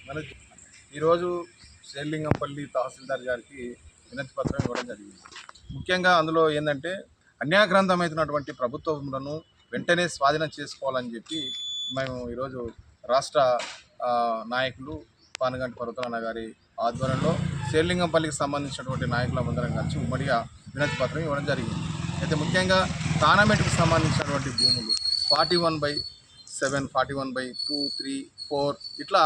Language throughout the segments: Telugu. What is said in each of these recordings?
మన ఈరోజు శ్రీలింగంపల్లి తహసీల్దార్ గారికి వినతి పత్రం ఇవ్వడం జరిగింది. ముఖ్యంగా అందులో ఏంటంటే అన్యాక్రాంతమైనటువంటి ప్రభుత్వ భూములను వెంటనే స్వాధీనం చేసుకోవాలని చెప్పి మేము ఈరోజు రాష్ట్ర నాయకులు పానుగంటి పర్వతనారాయణ గారి ఆధ్వర్యంలో శ్రీలింగంపల్లికి సంబంధించినటువంటి నాయకులందరం కలిసి ఉమ్మడిగా వినతి పత్రం ఇవ్వడం జరిగింది. అయితే ముఖ్యంగా తానామెట్టుకు సంబంధించినటువంటి భూములు 41/7, 41/2, 3, 4 ఇట్లా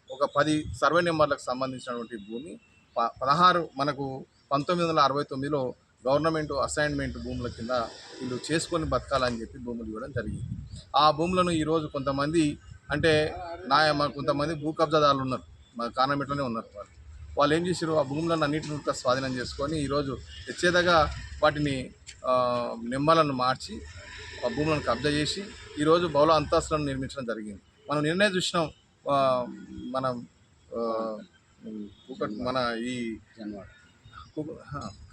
ఒక 10 సర్వే నెంబర్లకు సంబంధించినటువంటి భూమి 16 మనకు 1969లో గవర్నమెంట్ అసైన్మెంట్ భూముల కింద వీళ్ళు చేసుకొని బతకాలని చెప్పి భూములు ఇవ్వడం జరిగింది. ఆ భూములను ఈరోజు కొంతమంది అంటే కొంతమంది భూ కబ్జాదారులు ఉన్నారు, మా కానమెట్లోనే ఉన్నారు. వాళ్ళు ఏం చేశారు, ఆ భూములను అన్నింటిని స్వాధీనం చేసుకొని ఈరోజు ఎచ్చేదగా వాటిని నెంబర్లను మార్చి ఆ భూములను కబ్జా చేసి ఈరోజు బహుళ అంతస్తులను నిర్మించడం జరిగింది. మనం నిన్నే చూసినాం, మనం మన ఈ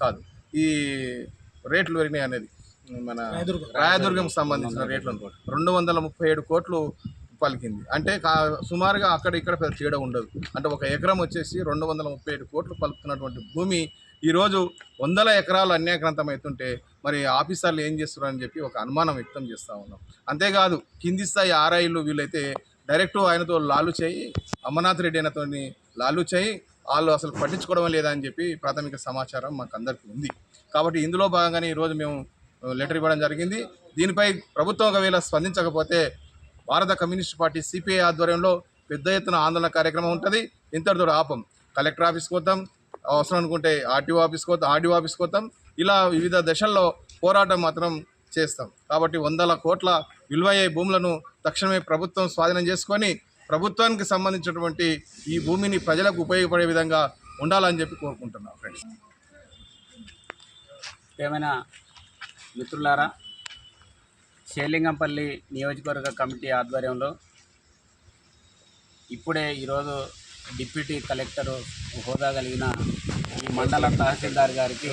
కాదు ఈ రేట్లు పెరిగినాయి అనేది మన రాయదుర్గంకి సంబంధించిన రేట్లను 237 కోట్లు పలికింది. అంటే సుమారుగా అక్కడ ఇక్కడ పెద్ద తేడా ఉండదు. అంటే ఒక ఎకరం వచ్చేసి 237 కోట్లు పలుకుతున్నటువంటి భూమి ఈరోజు 100 ఎకరాలు అన్యాక్రాంతం అవుతుంటే మరి ఆఫీసర్లు ఏం చేస్తున్నారని చెప్పి ఒక అనుమానం వ్యక్తం చేస్తూ ఉన్నాం. అంతేకాదు కింది స్థాయి ఆర్ఐలు వీళ్ళైతే డైరెక్ట్ ఆయనతో లాలు చేయి, అమర్నాథ్ రెడ్డి అయినతో లాలు చేయి, వాళ్ళు అసలు పట్టించుకోవడం లేదా అని చెప్పి ప్రాథమిక సమాచారం మాకు అందరికీ ఉంది. కాబట్టి ఇందులో భాగంగానే ఈరోజు మేము లెటర్ ఇవ్వడం జరిగింది. దీనిపై ప్రభుత్వం ఒకవేళ స్పందించకపోతే భారత కమ్యూనిస్ట్ పార్టీ సిపిఐ ఆధ్వర్యంలో పెద్ద ఎత్తున ఆందోళన కార్యక్రమం ఉంటుంది. ఇంతటితో ఆపం. కలెక్టర్ ఆఫీస్కి పోతాం, అవసరం అనుకుంటే ఆర్టీఓ ఆఫీస్కి పోతాం. ఇలా వివిధ దశల్లో పోరాటం మాత్రం చేస్తాం. కాబట్టి 100 కోట్ల విలువయ్యే భూములను తక్షణమే ప్రభుత్వం స్వాధీనం చేసుకొని ప్రభుత్వానికి సంబంధించినటువంటి ఈ భూమిని ప్రజలకు ఉపయోగపడే విధంగా ఉండాలని చెప్పి కోరుకుంటున్నాం. ఫ్రెండ్స్, ఏమైనా మిత్రులారా, శ్రీలింగంపల్లి నియోజకవర్గ కమిటీ ఆధ్వర్యంలో ఇప్పుడే ఈరోజు డిప్యూటీ కలెక్టర్ హోదా కలిగిన ఈ మండల తహసీల్దార్ గారికి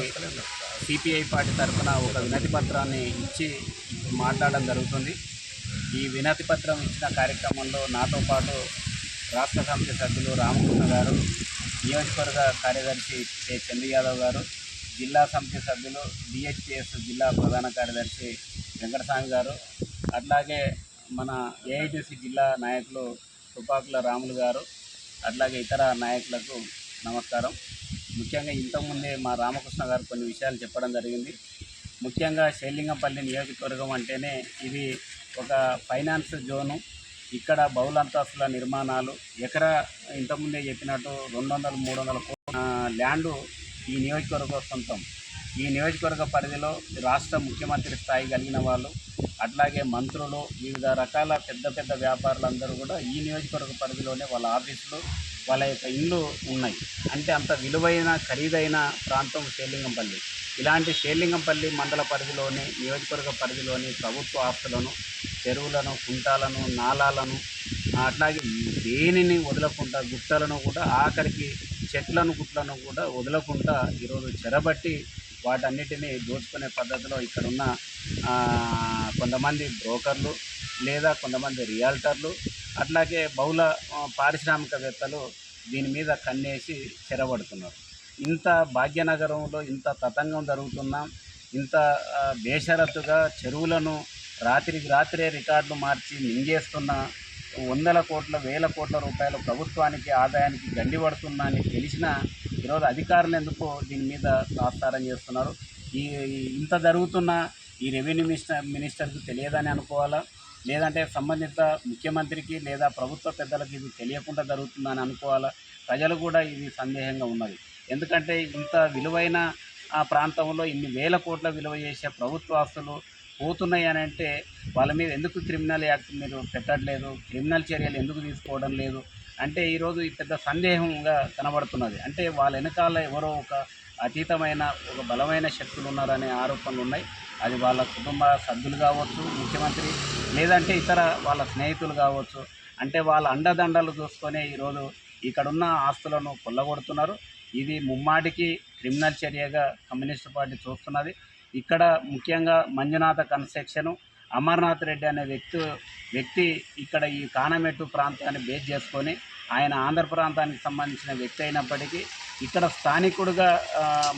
సిపిఐ పార్టీ తరఫున ఒక వినతి పత్రాన్ని ఇచ్చి మాట్లాడడం జరుగుతుంది. ఈ వినతి పత్రం ఇచ్చిన కార్యక్రమంలో నాతో పాటు రాష్ట్ర సమితి సభ్యులు రామకృష్ణ గారు, నియోజకవర్గ కార్యదర్శి కె చంద్ర యాదవ్ గారు, జిల్లా సమితి సభ్యులు డిహెచ్పిఎస్ జిల్లా ప్రధాన కార్యదర్శి వెంకటస్వామి గారు, అట్లాగే మన ఏఐటీసీ జిల్లా నాయకులు తుపాకుల రాములు గారు, అట్లాగే ఇతర నాయకులకు నమస్కారం. ముఖ్యంగా ఇంతకుముందే మా రామకృష్ణ గారు కొన్ని విషయాలు చెప్పడం జరిగింది. ముఖ్యంగా శ్రీలింగంపల్లి నియోజకవర్గం అంటేనే ఇది ఒక ఫైనాన్స్ జోను. ఇక్కడ బహుళ అంతస్తుల నిర్మాణాలు, ఎకరా ఇంతకుముందే చెప్పినట్టు 200-300 కోట్ల ల్యాండు ఈ నియోజకవర్గ సొంతం. ఈ నియోజకవర్గ పరిధిలో రాష్ట్ర ముఖ్యమంత్రి స్థాయి కలిగిన వాళ్ళు, అట్లాగే మంత్రులు, వివిధ రకాల పెద్ద పెద్ద వ్యాపారులందరూ కూడా ఈ నియోజకవర్గ పరిధిలోనే వాళ్ళ ఆఫీసులు, వాళ్ళ యొక్క ఇళ్ళు ఉన్నాయి. అంటే అంత విలువైన ఖరీదైన ప్రాంతం శ్రీలింగంపల్లి. ఇలాంటి శ్రీలింగంపల్లి మండల పరిధిలోని, నియోజకవర్గ పరిధిలోని ప్రభుత్వ ఆస్తులను, చెరువులను, కుంటాలను, నాలాలను, అట్లాగే దేనిని వదలకుండా, గుట్టలను కూడా, ఆఖరికి చెట్లను గుట్లను కూడా వదలకుండా ఈరోజు చెరబట్టి వాటన్నిటినీ దోచుకునే పద్ధతిలో ఇక్కడున్న కొంతమంది బ్రోకర్లు లేదా కొంతమంది రియాల్టర్లు, అట్లాగే బహుళ పారిశ్రామికవేత్తలు దీని మీద కన్నేసి చెరబడుతున్నారు. ఇంత భాగ్యనగరంలో ఇంత తతంగం జరుగుతున్నా, ఇంత బేషరతుగా చెరువులను రాత్రికి రాత్రే రికార్డులు మార్చి మింగేస్తున్న, 100 కోట్ల 1000 కోట్ల రూపాయలు ప్రభుత్వానికి ఆదాయానికి గండి పడుతున్నా అని తెలిసినా ఈరోజు అధికారులు ఎందుకు దీని మీద తాత్సారం చేస్తున్నారు? ఇంత జరుగుతున్న ఈ రెవెన్యూ మినిస్టర్కి తెలియదని అనుకోవాలా, లేదంటే సంబంధిత ముఖ్యమంత్రికి లేదా ప్రభుత్వ పెద్దలకు ఇది తెలియకుండా జరుగుతుందని అనుకోవాలా? ప్రజలు కూడా ఇది సందేహంగా ఉన్నది. ఎందుకంటే ఇంత విలువైన ఆ ప్రాంతంలో ఇన్ని 1000 కోట్ల విలువ చేసే ప్రభుత్వ ఆస్తులు పోతున్నాయి అని అంటే వాళ్ళ మీద ఎందుకు క్రిమినల్ యాక్ట్ మీరు పెట్టట్లేదు, క్రిమినల్ చర్యలు ఎందుకు తీసుకోవడం లేదు అంటే ఈరోజు ఈ పెద్ద సందేహంగా కనబడుతున్నది. అంటే వాళ్ళ వెనకాల ఎవరో ఒక అతీతమైన ఒక బలమైన శక్తులు ఉన్నారనే ఆరోపణలు ఉన్నాయి. అది వాళ్ళ కుటుంబ సభ్యులు కావచ్చు, ముఖ్యమంత్రి, లేదంటే ఇతర వాళ్ళ స్నేహితులు కావచ్చు. అంటే వాళ్ళ అండదండలు చూసుకొనే ఈరోజు ఇక్కడున్న ఆస్తులను కొల్లగొడుతున్నారు. ఇది ముమ్మాటికి క్రిమినల్ చర్యగా కమ్యూనిస్ట్ పార్టీ చూస్తున్నది. ఇక్కడ ముఖ్యంగా మంజునాథ కన్స్ట్రక్షన్, అమర్నాథ్ రెడ్డి అనే వ్యక్తి వ్యక్తి ఇక్కడ ఈ కానమెట్టు ప్రాంతాన్ని బేస్ చేసుకొని ఆయన ఆంధ్ర ప్రాంతానికి సంబంధించిన వ్యక్తి అయినప్పటికీ ఇక్కడ స్థానికుడుగా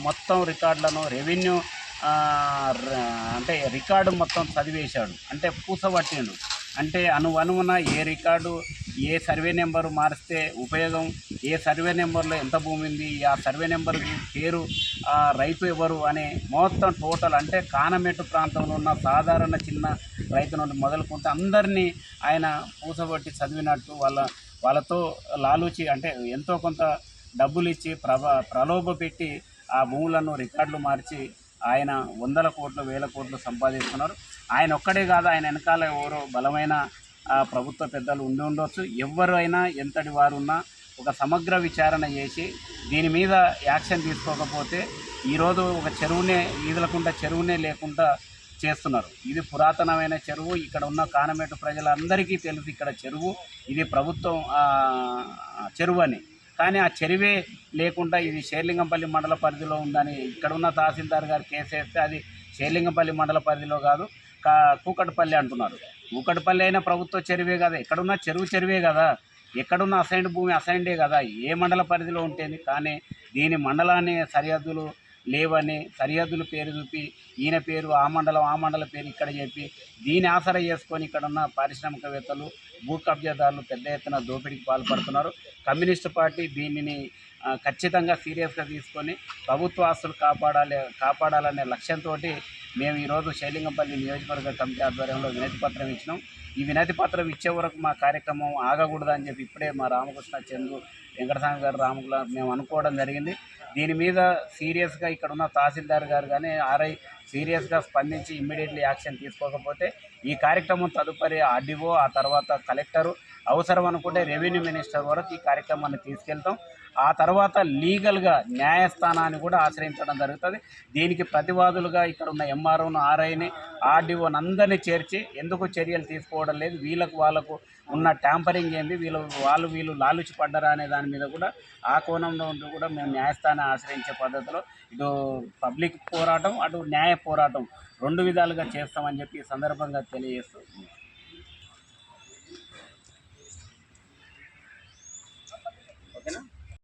మొత్తం రికార్డులను రెవెన్యూ అంటే రికార్డు మొత్తం చదివేశాడు, అంటే పూసబట్టిండు. అంటే అనువున ఏ రికార్డు, ఏ సర్వే నెంబరు మారిస్తే ఉపయోగం, ఏ సర్వే నెంబర్లో ఎంత భూమి ఉంది, ఆ సర్వే నెంబర్ పేరు, రైతు ఎవరు అనే మొత్తం టోటల్, అంటే కానమెట్టు ప్రాంతంలో ఉన్న సాధారణ చిన్న రైతు నుండి మొదలుకుంటే అందరినీ ఆయన పూసబట్టి చదివినట్టు వాళ్ళతో లాలూచి, అంటే ఎంతో కొంత డబ్బులు ఇచ్చి ప్రలోభ పెట్టి ఆ భూములను రికార్డులు మార్చి ఆయన వందల కోట్లు వేల కోట్లు సంపాదిస్తున్నారు. ఆయన ఒక్కడే కాదు, ఆయన వెనకాల ఎవరో బలమైన ప్రభుత్వ పెద్దలు ఉండి ఉండొచ్చు. ఎవరైనా ఎంతటి వారు ఉన్నా ఒక సమగ్ర విచారణ చేసి దీని మీద యాక్షన్ తీసుకోకపోతే ఈరోజు ఒక చెరువునే ఈదలకుండా చెరువునే లేకుండా చేస్తున్నారు. ఇది పురాతనమైన చెరువు, ఇక్కడ ఉన్న కానమెట్టు ప్రజలందరికీ తెలుసు ఇక్కడ చెరువు, ఇది ప్రభుత్వం చెరువు అని. కానీ ఆ చెరువే లేకుండా ఇది షేర్లింగంపల్లి మండల పరిధిలో ఉందని ఇక్కడ ఉన్న తహసీల్దార్ గారు కేసు వేస్తే అది షేర్లింగంపల్లి మండల పరిధిలో కాదు, కూకట్పల్లి అంటున్నారు. కూకట్పల్లి అయినా ప్రభుత్వ చెరువే కదా, ఎక్కడున్న చెరువే కదా, ఎక్కడున్న అసైన్డ్ భూమి అసైన్డే కదా, ఏ మండల పరిధిలో ఉంటుంది. కానీ దీని మండలాన్ని సరిహద్దులు లేవని సరిహద్దులు పేరు చూపి ఈయన పేరు ఆ మండల పేరు ఇక్కడ చెప్పి దీని ఆసరా చేసుకొని ఇక్కడ ఉన్న పారిశ్రామికవేత్తలు భూ కబ్జాదారులు పెద్ద ఎత్తున దోపిడీకి పాల్పడుతున్నారు. కమ్యూనిస్టు పార్టీ దీనిని ఖచ్చితంగా సీరియస్గా తీసుకొని ప్రభుత్వ ఆస్తులు కాపాడాలనే లక్ష్యంతో మేము ఈరోజు షేర్లింగంపల్లి నియోజకవర్గ కమిటీ ఆధ్వర్యంలో వినతి పత్రం ఇచ్చినాం. ఈ వినతి పత్రం ఇచ్చే వరకు మా కార్యక్రమం ఆగకూడదని చెప్పి ఇప్పుడే మా రామకృష్ణ చంద్రు వెంకటస్వామి గారు రాముల మేము అనుకోవడం జరిగింది. దీని మీద సీరియస్గా ఇక్కడ ఉన్న తహసీల్దార్ గారు కానీ ఆర్ఐ సీరియస్గా స్పందించి ఇమ్మీడియట్లీ యాక్షన్ తీసుకోకపోతే ఈ కార్యక్రమం తదుపరి ఆర్డీఓ, ఆ తర్వాత కలెక్టరు, అవసరం అనుకుంటే రెవెన్యూ మినిస్టర్ వరకు ఈ కార్యక్రమాన్ని తీసుకెళ్తాం. ఆ తర్వాత లీగల్గా న్యాయస్థానాన్ని కూడా ఆశ్రయించడం జరుగుతుంది. దీనికి ప్రతివాదులుగా ఇక్కడ ఉన్న ఎంఆర్ఓను, ఆర్ఐని, ఆర్డీఓని అందరినీ చేర్చి ఎందుకు చర్యలు తీసుకోవడం లేదు, వాళ్ళకు ఉన్న ట్యాంపరింగ్ ఏంది, వీళ్ళు లాలుచి పడ్డరా అనే దాని మీద కూడా ఆ కోణంలో ఉంటూ కూడా మేము న్యాయస్థానాన్ని ఆశ్రయించే పద్ధతిలో ఇటు పబ్లిక్ పోరాటం, అటు న్యాయ పోరాటం రెండు విధాలుగా చేస్తామని చెప్పి ఈ సందర్భంగా తెలియజేస్తూ ఓకేనా.